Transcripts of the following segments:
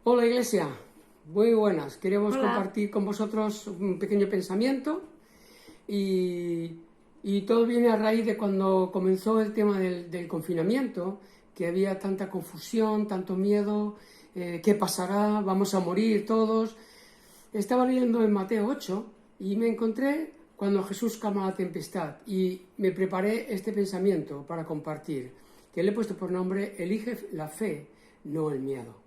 Hola Iglesia, muy buenas. Queremos Hola. compartir con vosotros un pequeño pensamiento y todo viene a raíz de cuando comenzó el tema del confinamiento, que había tanta confusión, tanto miedo, ¿qué pasará? ¿Vamos a morir todos? Estaba leyendo en Mateo 8 y me encontré cuando Jesús calma la tempestad y me preparé este pensamiento para compartir, que le he puesto por nombre Elige la fe, no el miedo.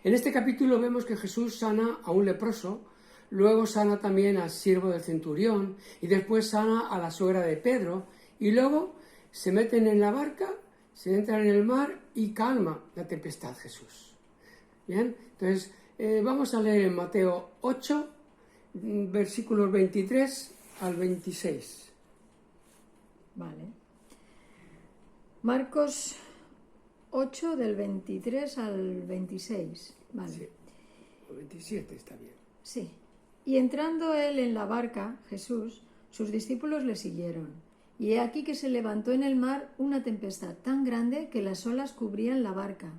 En este capítulo vemos que Jesús sana a un leproso, luego sana también al siervo del centurión y después sana a la suegra de Pedro y luego se meten en la barca, se entran en el mar y calma la tempestad Jesús. Bien, entonces vamos a leer en Mateo 8, versículos 23 al 26. Vale. Marcos 8 del 23 al 26. Vale. Sí, el 27 está bien. Sí. Y entrando él en la barca, Jesús, sus discípulos le siguieron. Y he aquí que se levantó en el mar una tempestad tan grande que las olas cubrían la barca,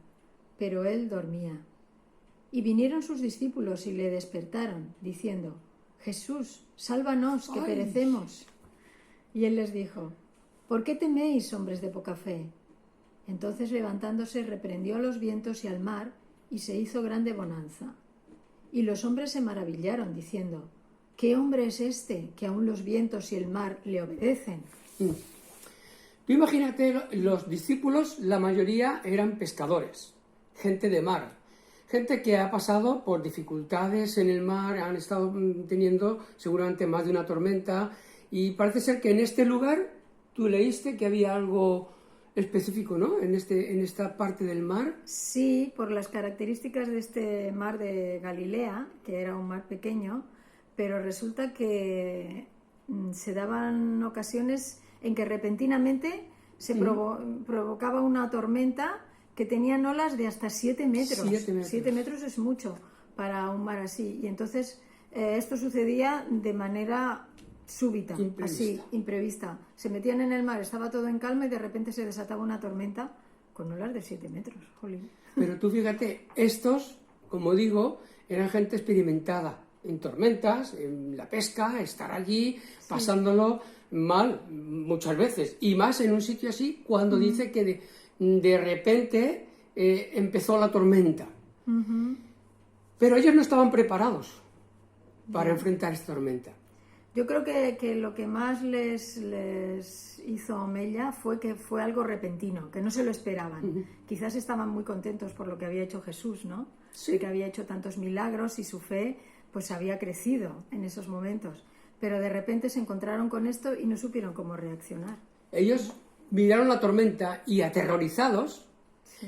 pero él dormía. Y vinieron sus discípulos y le despertaron, diciendo: Jesús, sálvanos, que ¡Ay! perecemos. Y él les dijo: ¿por qué teméis, hombres de poca fe? Entonces levantándose reprendió a los vientos y al mar, y se hizo grande bonanza. Y los hombres se maravillaron, diciendo: ¿qué hombre es este, que aun los vientos y el mar le obedecen? Tú imagínate, los discípulos, la mayoría eran pescadores, gente de mar, gente que ha pasado por dificultades en el mar, han estado teniendo seguramente más de una tormenta, y parece ser que en este lugar tú leíste que había algo específico, ¿no? En esta parte del mar. Sí, por las características de este mar de Galilea, que era un mar pequeño, pero resulta que se daban ocasiones en que repentinamente se provocaba una tormenta que tenían olas de hasta 7 metros. 7 metros. 7 metros es mucho para un mar así. Y entonces esto sucedía de manera súbita, así, imprevista. Se metían en el mar, estaba todo en calma y de repente se desataba una tormenta con olas de 7 metros. Jolín. Pero tú fíjate, estos, como digo, eran gente experimentada en tormentas, en la pesca, estar allí, pasándolo mal muchas veces. Y más en un sitio así, cuando dice que de repente empezó la tormenta. Pero ellos no estaban preparados para enfrentar esta tormenta. Yo creo que lo que más les hizo mella fue que fue algo repentino, que no se lo esperaban. Quizás estaban muy contentos por lo que había hecho Jesús, ¿no? Sí. De que había hecho tantos milagros y su fe pues había crecido en esos momentos. Pero de repente se encontraron con esto y no supieron cómo reaccionar. Ellos miraron la tormenta y aterrorizados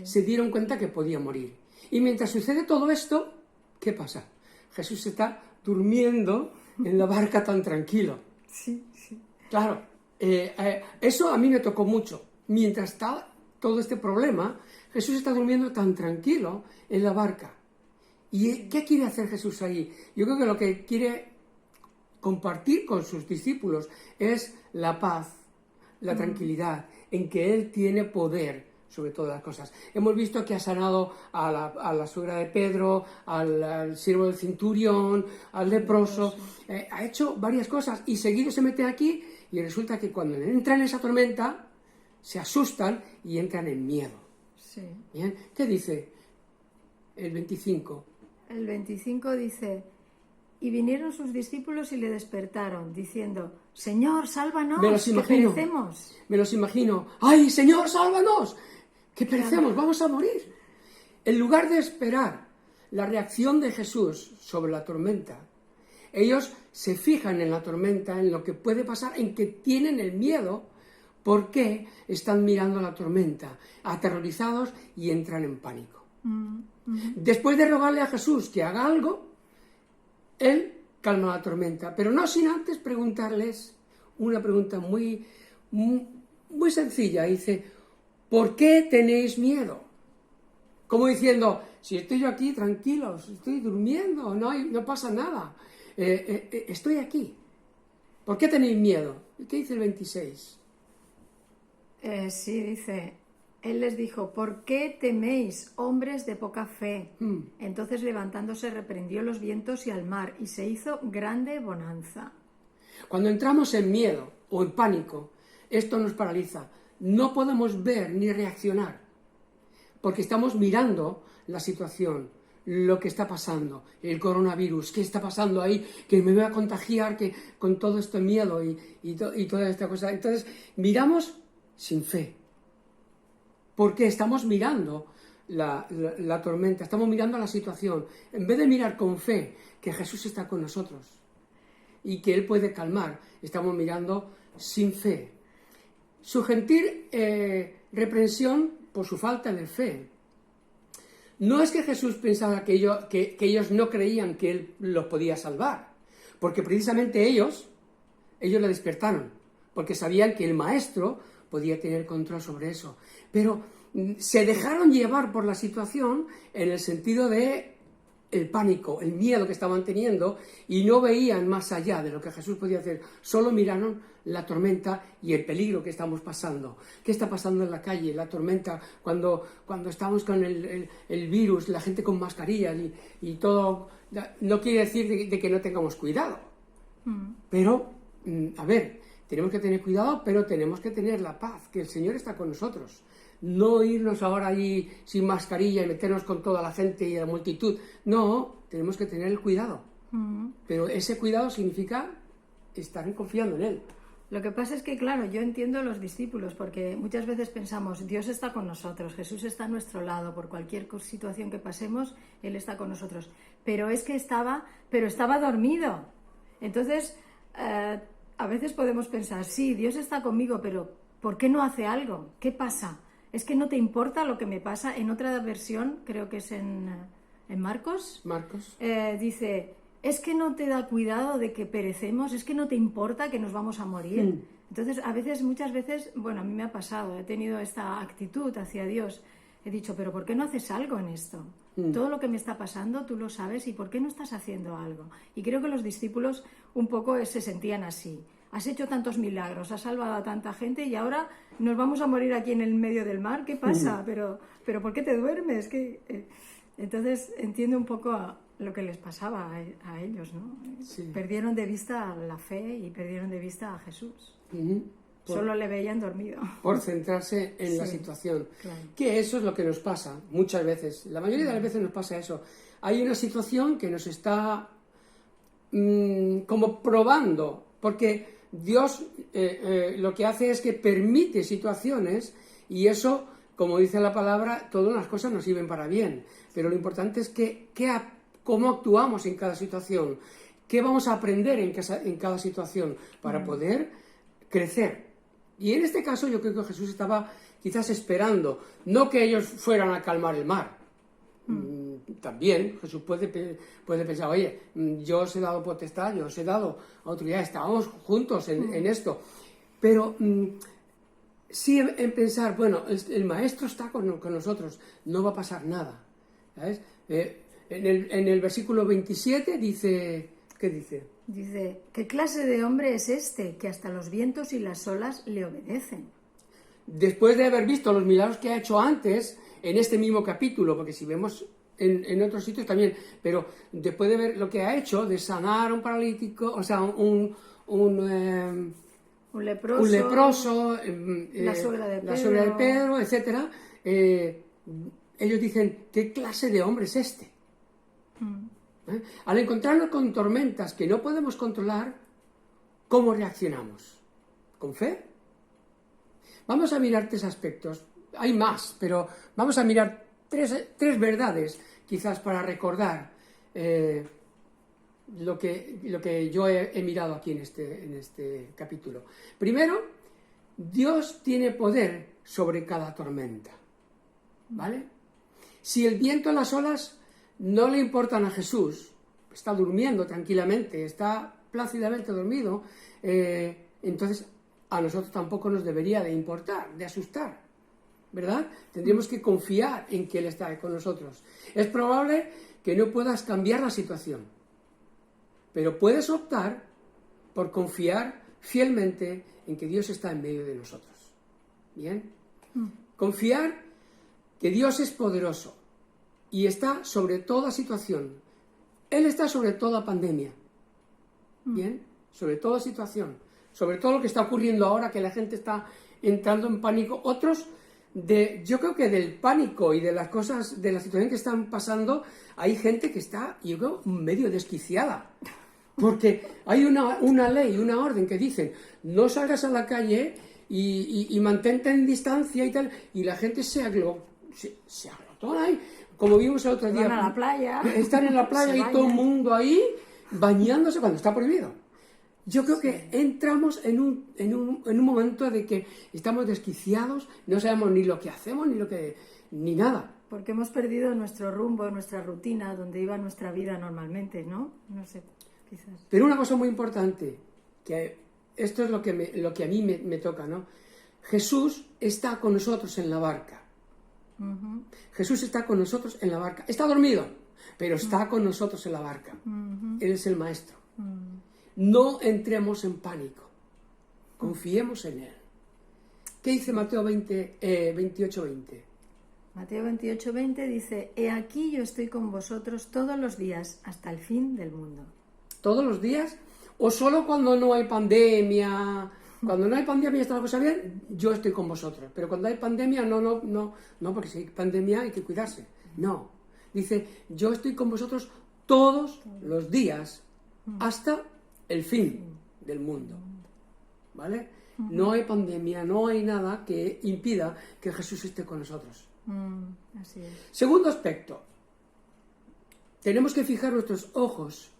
se dieron cuenta que podía morir. Y mientras sucede todo esto, ¿qué pasa? Jesús está durmiendo en la barca tan tranquilo. Sí, sí. Claro, eso a mí me tocó mucho. Mientras está todo este problema, Jesús está durmiendo tan tranquilo en la barca. ¿Y qué quiere hacer Jesús ahí? Yo creo que lo que quiere compartir con sus discípulos es la paz, la tranquilidad, en que Él tiene poder sobre todas las cosas. Hemos visto que ha sanado a la suegra de Pedro, al siervo del centurión, al leproso, ha hecho varias cosas y seguido se mete aquí y resulta que cuando entran en esa tormenta se asustan y entran en miedo. Sí. ¿Bien? ¿Qué dice el 25? El 25 dice: y vinieron sus discípulos y le despertaron, diciendo: Señor, sálvanos, Me los que imagino. perecemos. Me los imagino. ¡Ay, Señor, sálvanos! ¡Que perecemos! ¡Vamos a morir! En lugar de esperar la reacción de Jesús sobre la tormenta, ellos se fijan en la tormenta, en lo que puede pasar, en que tienen el miedo, porque están mirando la tormenta, aterrorizados y entran en pánico. Después de rogarle a Jesús que haga algo, Él calma la tormenta, pero no sin antes preguntarles una pregunta muy sencilla. Dice: ¿por qué tenéis miedo? Como diciendo, si estoy yo aquí tranquilos, estoy durmiendo, no pasa nada, estoy aquí. ¿Por qué tenéis miedo? ¿Y qué dice el 26? Sí, dice: Él les dijo, ¿por qué teméis, hombres de poca fe? Entonces levantándose reprendió los vientos y al mar, y se hizo grande bonanza. Cuando entramos en miedo o en pánico, esto nos paraliza. No podemos ver ni reaccionar, porque estamos mirando la situación, lo que está pasando, el coronavirus, qué está pasando ahí, que me voy a contagiar que, con todo este miedo y toda esta cosa. Entonces, miramos sin fe. Porque estamos mirando la tormenta, estamos mirando la situación. En vez de mirar con fe que Jesús está con nosotros y que Él puede calmar, estamos mirando sin fe. Su gentil reprensión por su falta de fe. No es que Jesús pensaba que ellos no creían que Él los podía salvar, porque precisamente ellos le despertaron, porque sabían que el Maestro podía tener control sobre eso. Pero se dejaron llevar por la situación en el sentido de el pánico, el miedo que estaban teniendo, y no veían más allá de lo que Jesús podía hacer. Solo miraron la tormenta y el peligro que estamos pasando. ¿Qué está pasando en la calle? La tormenta, cuando estamos con el virus, la gente con mascarillas y todo. No quiere decir de que no tengamos cuidado. Pero, a ver, tenemos que tener cuidado, pero tenemos que tener la paz, que el Señor está con nosotros. No irnos ahora allí sin mascarilla y meternos con toda la gente y la multitud. No, tenemos que tener el cuidado. Pero ese cuidado significa estar confiando en Él. Lo que pasa es que, claro, yo entiendo a los discípulos, porque muchas veces pensamos, Dios está con nosotros, Jesús está a nuestro lado, por cualquier situación que pasemos, Él está con nosotros. Pero es que estaba dormido. Entonces, a veces podemos pensar, sí, Dios está conmigo, pero ¿por qué no hace algo? ¿Qué pasa? ¿Es que no te importa lo que me pasa? En otra versión, creo que es en Marcos, dice, es que no te da cuidado de que perecemos, es que no te importa que nos vamos a morir. Entonces, muchas veces, bueno, a mí me ha pasado, he tenido esta actitud hacia Dios. He dicho, pero ¿por qué no haces algo en esto? Todo lo que me está pasando, tú lo sabes, ¿y por qué no estás haciendo algo? Y creo que los discípulos un poco se sentían así. Has hecho tantos milagros, has salvado a tanta gente y ahora nos vamos a morir aquí en el medio del mar. ¿Qué pasa? Pero ¿por qué te duermes? Entonces entiendo un poco lo que les pasaba a ellos, ¿no? Sí. Perdieron de vista la fe y perdieron de vista a Jesús. Solo le veían dormido. Por centrarse en la situación. Claro. Que eso es lo que nos pasa muchas veces. La mayoría de las veces nos pasa eso. Hay una situación que nos está como probando, porque Dios lo que hace es que permite situaciones y eso, como dice la palabra, todas las cosas nos sirven para bien. Pero lo importante es cómo actuamos en cada situación, qué vamos a aprender en cada situación para poder crecer. Y en este caso yo creo que Jesús estaba quizás esperando, no que ellos fueran a calmar el mar. También Jesús puede pensar, oye, yo os he dado potestad, yo os he dado autoridad, estábamos juntos en esto. Pero sí en pensar, bueno, el Maestro está con nosotros, no va a pasar nada. ¿Sabes? En el versículo 27 dice, ¿qué dice? Dice, ¿qué clase de hombre es este que hasta los vientos y las olas le obedecen? Después de haber visto los milagros que ha hecho antes, en este mismo capítulo, porque si vemos en otros sitios también, pero después de ver lo que ha hecho, de sanar a un paralítico, o sea, un leproso, la suegra de Pedro, etc., ellos dicen, ¿qué clase de hombre es este? Al encontrarnos con tormentas que no podemos controlar, ¿cómo reaccionamos? ¿Con fe? Vamos a mirar 3 aspectos. Hay más, pero vamos a mirar tres verdades, quizás para recordar lo que yo he mirado aquí en este capítulo. Primero, Dios tiene poder sobre cada tormenta. ¿Vale? Si el viento y las olas no le importan a Jesús, está durmiendo tranquilamente, está plácidamente dormido, entonces a nosotros tampoco nos debería de importar, de asustar, ¿verdad? Tendríamos que confiar en que Él está con nosotros. Es probable que no puedas cambiar la situación, pero puedes optar por confiar fielmente en que Dios está en medio de nosotros. ¿Bien? Confiar que Dios es poderoso y está sobre toda situación. Él está sobre toda pandemia. ¿Bien? Sobre toda situación. Sobre todo lo que está ocurriendo ahora, que la gente está entrando en pánico. Otros, yo creo que del pánico y de las cosas, de la situación que están pasando, hay gente que está, yo creo, medio desquiciada. Porque hay una ley, una orden que dicen, no salgas a la calle y mantente en distancia y tal, y la gente se aglotona ahí, como vimos el otro día. Van a la playa. Están en la playa y todo el mundo ahí bañándose cuando está prohibido. Yo creo que entramos en un momento de que estamos desquiciados, no sabemos ni lo que hacemos, ni nada. Porque hemos perdido nuestro rumbo, nuestra rutina, donde iba nuestra vida normalmente, ¿no? No sé, quizás. Pero una cosa muy importante, que esto es lo que a mí me toca, ¿no? Jesús está con nosotros en la barca. Uh-huh. Jesús está con nosotros en la barca. Está dormido, pero está con nosotros en la barca. Uh-huh. Él es el maestro. Uh-huh. No entremos en pánico. Confiemos en Él. ¿Qué dice Mateo 28:20? Mateo 28:20 dice: He aquí yo estoy con vosotros todos los días hasta el fin del mundo. ¿Todos los días? ¿O solo cuando no hay pandemia? Cuando no hay pandemia y está la cosa bien, yo estoy con vosotros. Pero cuando hay pandemia, no, porque si hay pandemia hay que cuidarse. No. Dice, yo estoy con vosotros todos los días hasta el fin del mundo. ¿Vale? No hay pandemia, no hay nada que impida que Jesús esté con nosotros. Así es. Segundo aspecto. Tenemos que fijar nuestros ojos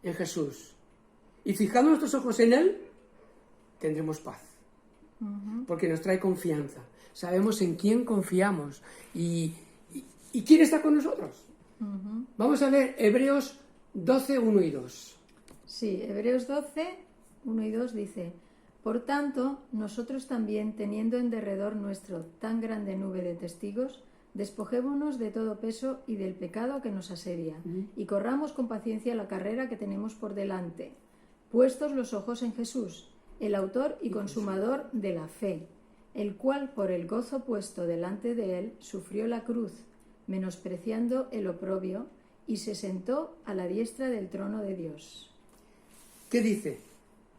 en Jesús. Y fijando nuestros ojos en Él, tendremos paz. Porque nos trae confianza. Sabemos en quién confiamos y quién está con nosotros. Vamos a leer Hebreos 12, 1 y 2. Sí, Hebreos 12, 1 y 2 dice: Por tanto, nosotros también, teniendo en derredor nuestro tan grande nube de testigos, despojémonos de todo peso y del pecado que nos asedia, y corramos con paciencia la carrera que tenemos por delante, puestos los ojos en Jesús, el autor y consumador de la fe, el cual por el gozo puesto delante de él sufrió la cruz, menospreciando el oprobio, y se sentó a la diestra del trono de Dios. ¿Qué dice?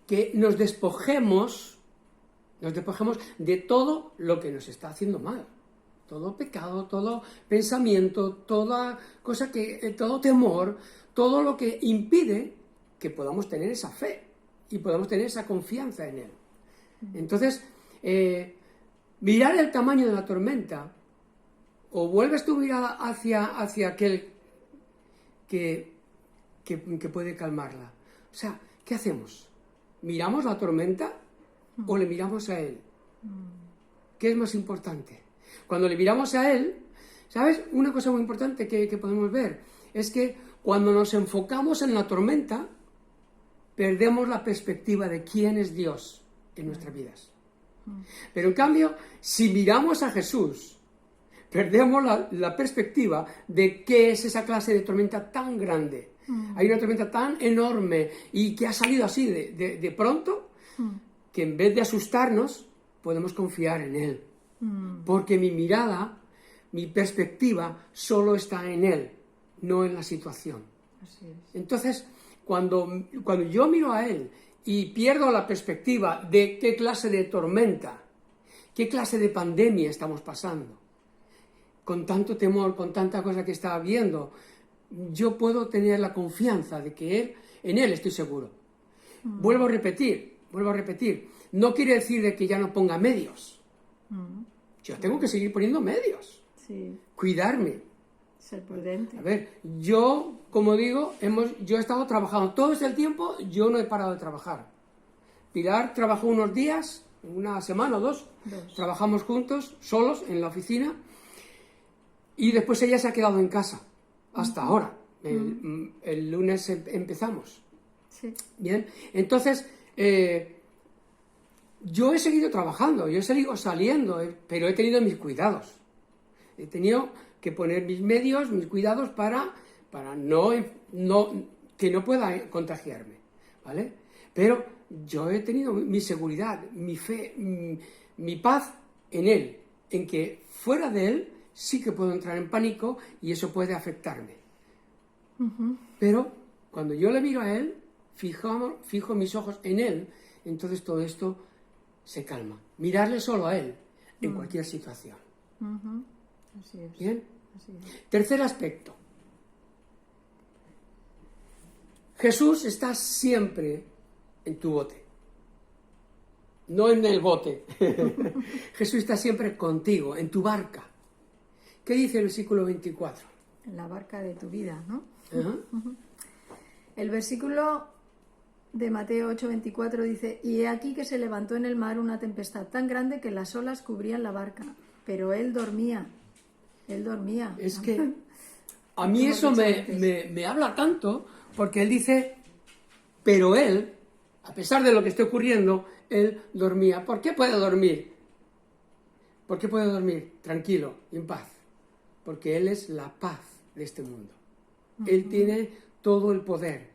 Que nos despojemos de todo lo que nos está haciendo mal. Todo pecado, todo pensamiento, toda cosa todo temor, todo lo que impide que podamos tener esa fe y podamos tener esa confianza en Él. Entonces, mirar el tamaño de la tormenta, o vuelves tu mirada hacia aquel que puede calmarla. O sea, ¿qué hacemos? ¿Miramos la tormenta o le miramos a Él? ¿Qué es más importante? Cuando le miramos a Él, ¿sabes? Una cosa muy importante que podemos ver es que cuando nos enfocamos en la tormenta, perdemos la perspectiva de quién es Dios en nuestras vidas. Pero en cambio, si miramos a Jesús, perdemos la perspectiva de qué es esa clase de tormenta tan grande. Hay una tormenta tan enorme y que ha salido así de pronto, que en vez de asustarnos, podemos confiar en Él. Porque mi mirada, mi perspectiva, solo está en Él, no en la situación. Así es. Entonces, cuando yo miro a Él y pierdo la perspectiva de qué clase de tormenta, qué clase de pandemia estamos pasando, con tanto temor, con tanta cosa que está habiendo, yo puedo tener la confianza de que en Él estoy seguro. Vuelvo a repetir, no quiere decir de que ya no ponga medios. Yo tengo que seguir poniendo medios. Sí. Cuidarme. Ser prudente. A ver, yo, como digo, yo he estado trabajando todo este tiempo, yo no he parado de trabajar. Pilar trabajó unos días, una semana o dos. Trabajamos juntos, solos, en la oficina, y después ella se ha quedado en casa, hasta ahora. El lunes empezamos. Sí. Bien, entonces, yo he seguido trabajando, yo he seguido saliendo, pero he tenido mis cuidados. He tenido que poner mis medios, mis cuidados para que no pueda contagiarme, ¿vale? Pero yo he tenido mi seguridad, mi fe, mi paz en Él. en que fuera de Él sí que puedo entrar en pánico y eso puede afectarme. Pero cuando yo le miro a Él, fijo mis ojos en Él, entonces todo esto se calma. Mirarle solo a Él en cualquier situación. Así es. ¿Bien? Así es. Tercer aspecto. Jesús está siempre en tu bote. No en el bote. Jesús está siempre contigo, en tu barca. ¿Qué dice el versículo 24? En la barca de tu vida, ¿no? Ajá. El versículo de Mateo 8:24 dice: Y he aquí que se levantó en el mar una tempestad tan grande que las olas cubrían la barca, pero él dormía. Él dormía. Es que a mí Como eso he dicho antes. me habla tanto, porque él dice, pero él, a pesar de lo que esté ocurriendo, él dormía. ¿Por qué puede dormir? ¿Por qué puede dormir tranquilo y en paz? Porque él es la paz de este mundo. Él tiene todo el poder.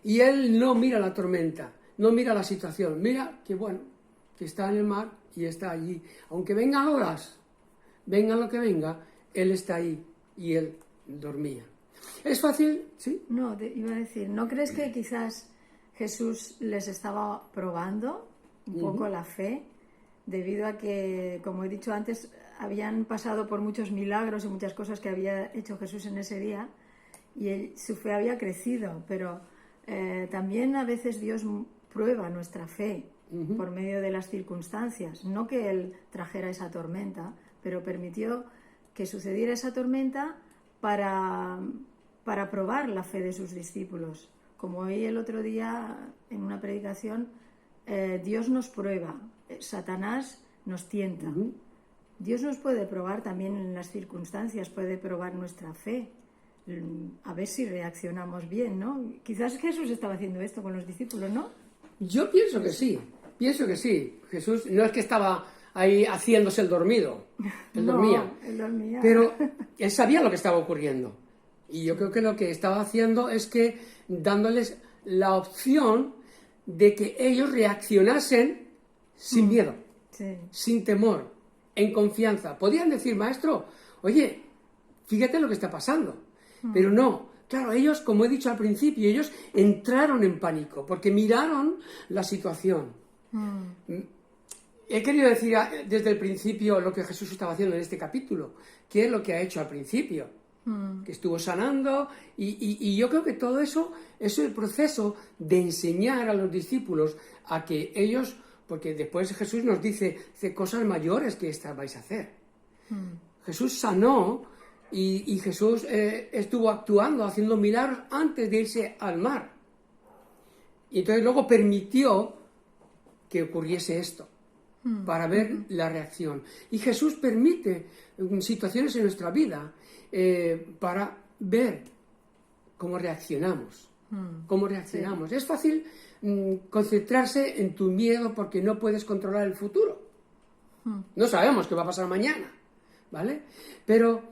Y él no mira la tormenta, no mira la situación. Mira que bueno, que está en el mar y está allí. Aunque vengan olas, venga lo que venga, él está ahí y él dormía. ¿Es fácil? ¿Sí? No, iba a decir, ¿no crees que quizás Jesús les estaba probando un poco la fe? Debido a que, como he dicho antes, habían pasado por muchos milagros y muchas cosas que había hecho Jesús en ese día y su fe había crecido, pero también a veces Dios prueba nuestra fe por medio de las circunstancias. No que Él trajera esa tormenta, pero permitió que sucediera esa tormenta para probar la fe de sus discípulos. Como oí el otro día en una predicación, Dios nos prueba, Satanás nos tienta. Dios nos puede probar también en las circunstancias, puede probar nuestra fe, a ver si reaccionamos bien, ¿no? Quizás Jesús estaba haciendo esto con los discípulos, ¿no? Yo pienso que sí, Jesús no es que estaba ahí haciéndose el dormido, él dormía. Él dormía. Pero él sabía lo que estaba ocurriendo. Y yo creo que lo que estaba haciendo es que dándoles la opción de que ellos reaccionasen sin miedo, Sí. sin temor, en confianza. Podían decir, maestro, oye, fíjate lo que está pasando. Pero no, claro, ellos, como he dicho al principio, ellos entraron en pánico porque miraron la situación. He querido decir desde el principio lo que Jesús estaba haciendo en este capítulo, que es lo que ha hecho al principio, que estuvo sanando, y yo creo que todo eso es el proceso de enseñar a los discípulos a que ellos, porque después Jesús nos dice cosas mayores que estas vais a hacer. Jesús sanó y Jesús estuvo actuando, haciendo milagros antes de irse al mar. Y entonces luego permitió que ocurriese esto, para ver la reacción. Y Jesús permite situaciones en nuestra vida para ver cómo reaccionamos. Cómo reaccionamos. Sí. Es fácil concentrarse en tu miedo porque no puedes controlar el futuro. No sabemos qué va a pasar mañana, ¿vale? Pero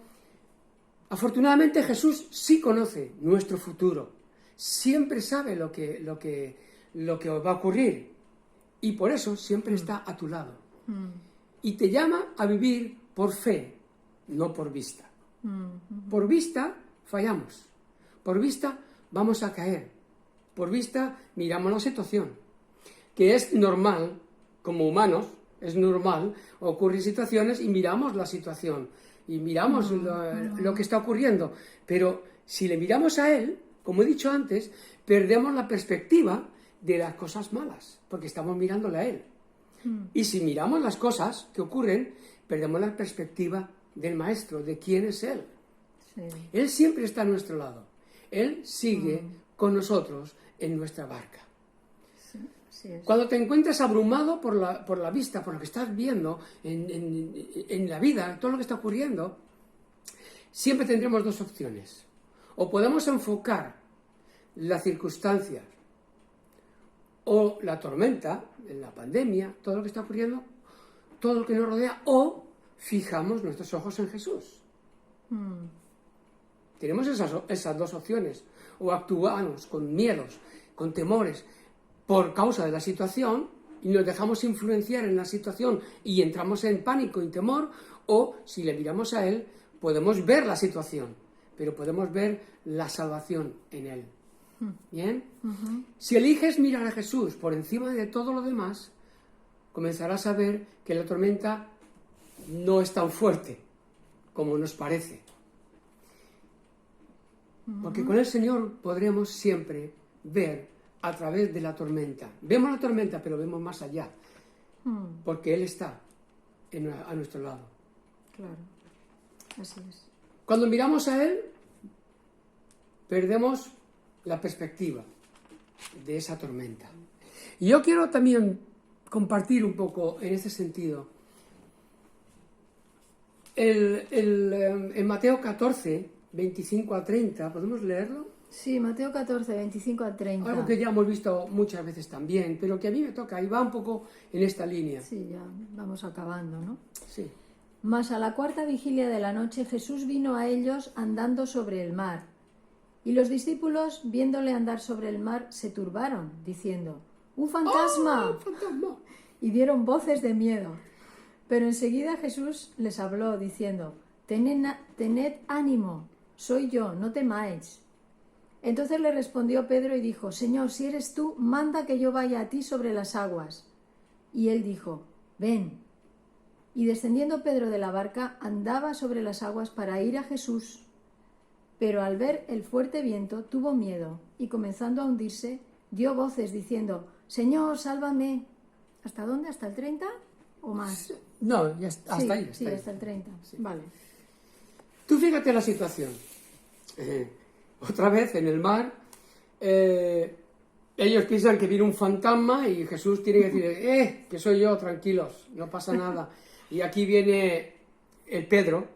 afortunadamente Jesús sí conoce nuestro futuro. Siempre sabe lo que va a ocurrir. Y por eso siempre está a tu lado. Y te llama a vivir por fe, no por vista. Por vista fallamos. Por vista vamos a caer. Por vista miramos la situación. Que es normal, como humanos, es normal, ocurren situaciones y miramos la situación. Y miramos lo que está ocurriendo. Pero si le miramos a Él, como he dicho antes, perdemos la perspectiva de las cosas malas, porque estamos mirándole a Él. Y si miramos las cosas que ocurren, perdemos la perspectiva del Maestro, de quién es Él. Sí. Él siempre está a nuestro lado. Él sigue con nosotros en nuestra barca. Sí, así es. Cuando te encuentres abrumado por la vista, por lo que estás viendo en la vida, todo lo que está ocurriendo, siempre tendremos dos opciones. O podemos enfocar las circunstancias o la tormenta, la pandemia, todo lo que está ocurriendo, todo lo que nos rodea, o fijamos nuestros ojos en Jesús. Tenemos esas dos opciones. O actuamos con miedos, con temores, por causa de la situación, y nos dejamos influenciar en la situación y entramos en pánico y temor, O, si le miramos a Él, podemos ver la situación, pero podemos ver la salvación en Él. ¿Bien? Si eliges mirar a Jesús por encima de todo lo demás, comenzarás a ver que la tormenta no es tan fuerte como nos parece. Porque con el Señor podremos siempre ver a través de la tormenta. Vemos la tormenta, pero vemos más allá. Porque Él está a nuestro lado. Claro, así es. Cuando miramos a Él, perdemos la perspectiva de esa tormenta. Y yo quiero también compartir un poco en ese sentido. En Mateo 14, 25 a 30, ¿podemos leerlo? Sí, Mateo 14, 25 a 30. Algo que ya hemos visto muchas veces también, pero que a mí me toca y va un poco en esta línea. Sí, ya vamos acabando, ¿no? Sí. Mas a la cuarta vigilia de la noche Jesús vino a ellos andando sobre el mar. Y los discípulos, viéndole andar sobre el mar, se turbaron, diciendo: ¡Un fantasma! ¡Oh, fantasma! Y dieron voces de miedo. Pero enseguida Jesús les habló, diciendo: Tened ánimo, soy yo, no temáis. Entonces le respondió Pedro y dijo: Señor, si eres tú, manda que yo vaya a ti sobre las aguas. Y él dijo: Ven. Y descendiendo Pedro de la barca, andaba sobre las aguas para ir a Jesús. Pero al ver el fuerte viento, tuvo miedo, y comenzando a hundirse, dio voces diciendo: Señor, sálvame. ¿Hasta dónde? ¿Hasta el 30 o más? No, ya hasta sí, ahí. Sí, hasta el 30. Sí. Vale. Tú fíjate la situación. Otra vez en el mar, ellos piensan que viene un fantasma y Jesús tiene que decir: que soy yo, tranquilos, no pasa nada. Y aquí viene el Pedro,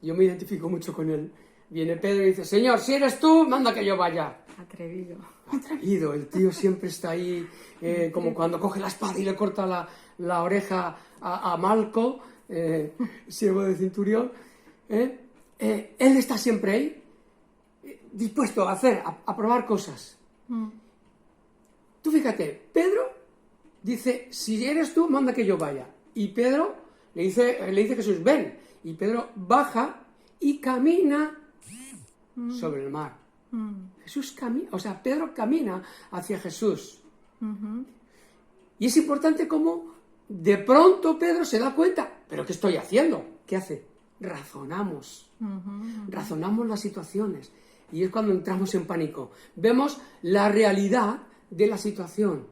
yo me identifico mucho con él. Viene Pedro y dice: Señor, si eres tú, manda que yo vaya. Atrevido. Atrevido, el tío siempre está ahí, como cuando coge la espada y le corta la oreja a Malco, siervo de centurión. Él está siempre ahí, dispuesto a hacer, a probar cosas. Tú fíjate, Pedro dice: si eres tú, manda que yo vaya. Y Pedro le dice Jesús: ven. Y Pedro baja y camina sobre el mar. Pedro camina hacia Jesús. Y es importante cómo de pronto Pedro se da cuenta: ¿pero qué estoy haciendo? ¿Qué hace? Razonamos. Razonamos las situaciones. Y es cuando entramos en pánico. Vemos la realidad de la situación.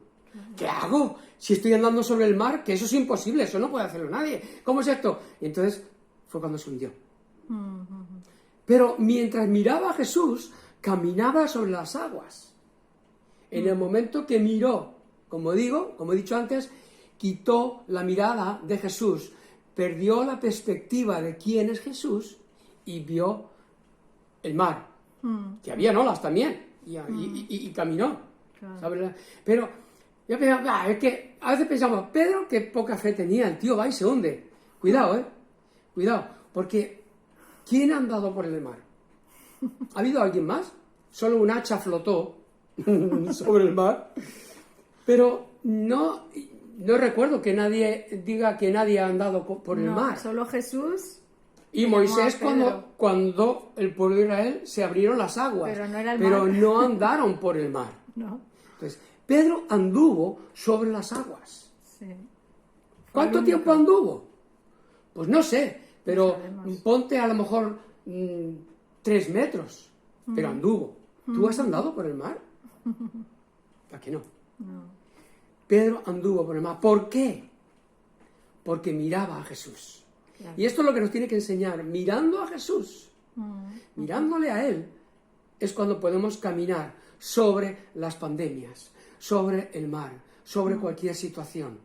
¿Qué hago? Si estoy andando sobre el mar, que eso es imposible, eso no puede hacerlo nadie. ¿Cómo es esto? Y entonces fue cuando se hundió. Pero mientras miraba a Jesús, caminaba sobre las aguas. En el momento que miró, como he dicho antes, quitó la mirada de Jesús, perdió la perspectiva de quién es Jesús y vio el mar, que había olas también, y caminó. Claro. ¿Sabes? Pero yo pensaba, es que a veces pensamos: Pedro, qué poca fe tenía, el tío va y se hunde. Cuidado, cuidado, porque ¿quién ha andado por el mar? ¿Ha habido alguien más? Solo un hacha flotó sobre el mar, pero no recuerdo que nadie diga que nadie ha andado por el mar. Solo Jesús y Moisés cuando el pueblo de Israel se abrieron las aguas, pero no era el pero mar. No andaron por el mar. No. Entonces, Pedro anduvo sobre las aguas. Sí. ¿Cuánto tiempo anduvo? Pues no sé, pero ponte a lo mejor 3 metros, pero anduvo. ¿Tú has andado por el mar? ¿A qué no? No. Pedro anduvo por el mar. ¿Por qué? Porque miraba a Jesús. Claro. Y esto es lo que nos tiene que enseñar. Mirando a Jesús, mirándole a Él, es cuando podemos caminar sobre las pandemias, sobre el mar, sobre cualquier situación.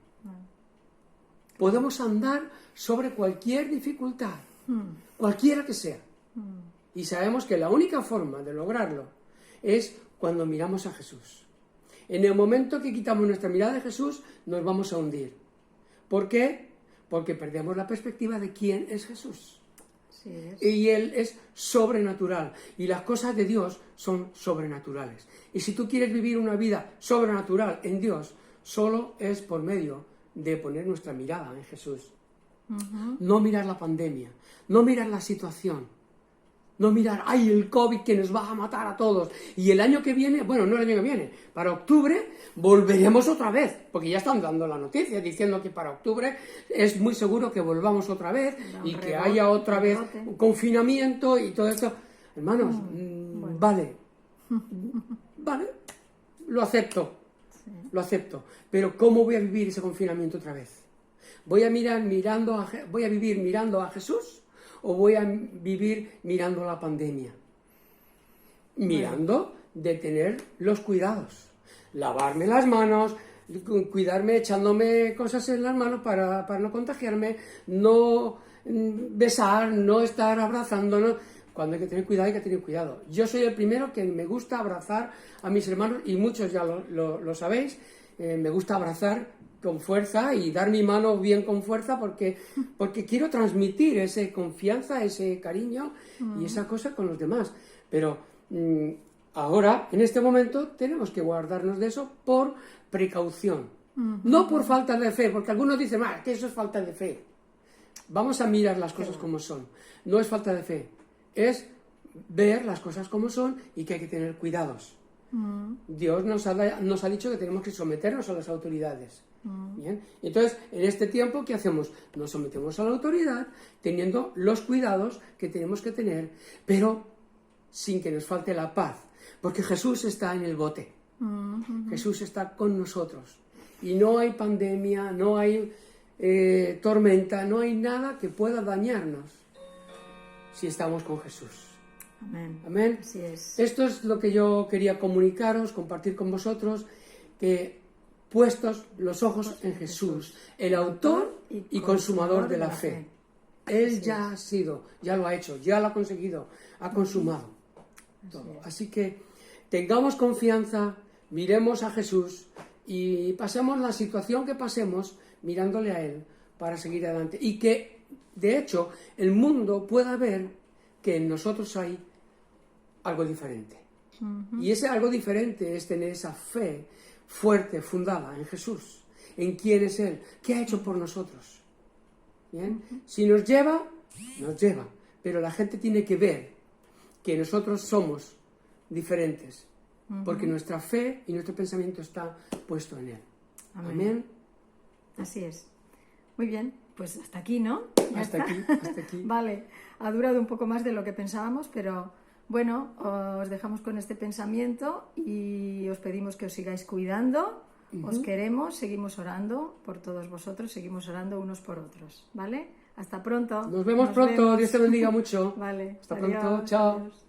Podemos andar sobre cualquier dificultad, cualquiera que sea. Y sabemos que la única forma de lograrlo es cuando miramos a Jesús. En el momento que quitamos nuestra mirada de Jesús, nos vamos a hundir. ¿Por qué? Porque perdemos la perspectiva de quién es Jesús. Sí es. Y Él es sobrenatural. Y las cosas de Dios son sobrenaturales. Y si tú quieres vivir una vida sobrenatural en Dios, solo es por medio de poner nuestra mirada en Jesús. No mirar la pandemia, no mirar la situación, no mirar, ¡ay, el COVID que nos va a matar a todos! Y el año que viene, bueno, no el año que viene, para octubre volveremos otra vez, porque ya están dando la noticia diciendo que para octubre es muy seguro que volvamos otra vez y que haya otra vez un confinamiento y todo esto. Hermanos, bueno. Vale, lo acepto, pero ¿cómo voy a vivir ese confinamiento otra vez? ¿Voy a vivir mirando a Jesús o voy a vivir mirando la pandemia? Mirando de tener los cuidados, lavarme las manos, cuidarme echándome cosas en las manos para no contagiarme, no besar, no estar abrazándonos. Cuando hay que tener cuidado, hay que tener cuidado. Yo soy el primero que me gusta abrazar a mis hermanos, y muchos ya lo sabéis, me gusta abrazar con fuerza y dar mi mano bien con fuerza porque quiero transmitir esa confianza, ese cariño y esa cosa con los demás. Pero ahora, en este momento, tenemos que guardarnos de eso por precaución. No por falta de fe, porque algunos dicen, que eso es falta de fe. Vamos a mirar las cosas como son. No es falta de fe. Es ver las cosas como son y que hay que tener cuidados. Dios nos ha dicho que tenemos que someternos a las autoridades. ¿Bien? Entonces, en este tiempo, ¿qué hacemos? Nos sometemos a la autoridad teniendo los cuidados que tenemos que tener, pero sin que nos falte la paz, porque Jesús está en el bote. Jesús está con nosotros y no hay pandemia, no hay tormenta, no hay nada que pueda dañarnos si estamos con Jesús. Amén. Amén. Así es. Esto es lo que yo quería comunicaros, compartir con vosotros, que puestos los ojos en Jesús, el autor y consumador de la fe. Él ya ha sido, ya lo ha hecho, ya lo ha conseguido, ha consumado todo. Así que tengamos confianza, miremos a Jesús y pasemos la situación que pasemos mirándole a Él para seguir adelante. Y que, de hecho, el mundo pueda ver que en nosotros hay algo diferente. Y ese algo diferente es tener esa fe fuerte, fundada en Jesús, en quién es Él, qué ha hecho por nosotros. ¿Bien? Si nos lleva, pero la gente tiene que ver que nosotros somos diferentes, porque nuestra fe y nuestro pensamiento está puesto en Él. Amén. Así es. Muy bien, pues hasta aquí, ¿no? Hasta aquí. Vale, ha durado un poco más de lo que pensábamos, pero bueno, os dejamos con este pensamiento y os pedimos que os sigáis cuidando. Os queremos, seguimos orando por todos vosotros, seguimos orando unos por otros, ¿vale? Hasta pronto. Nos vemos pronto, Dios te bendiga mucho. Vale. Hasta adiós, pronto, chao. Adiós.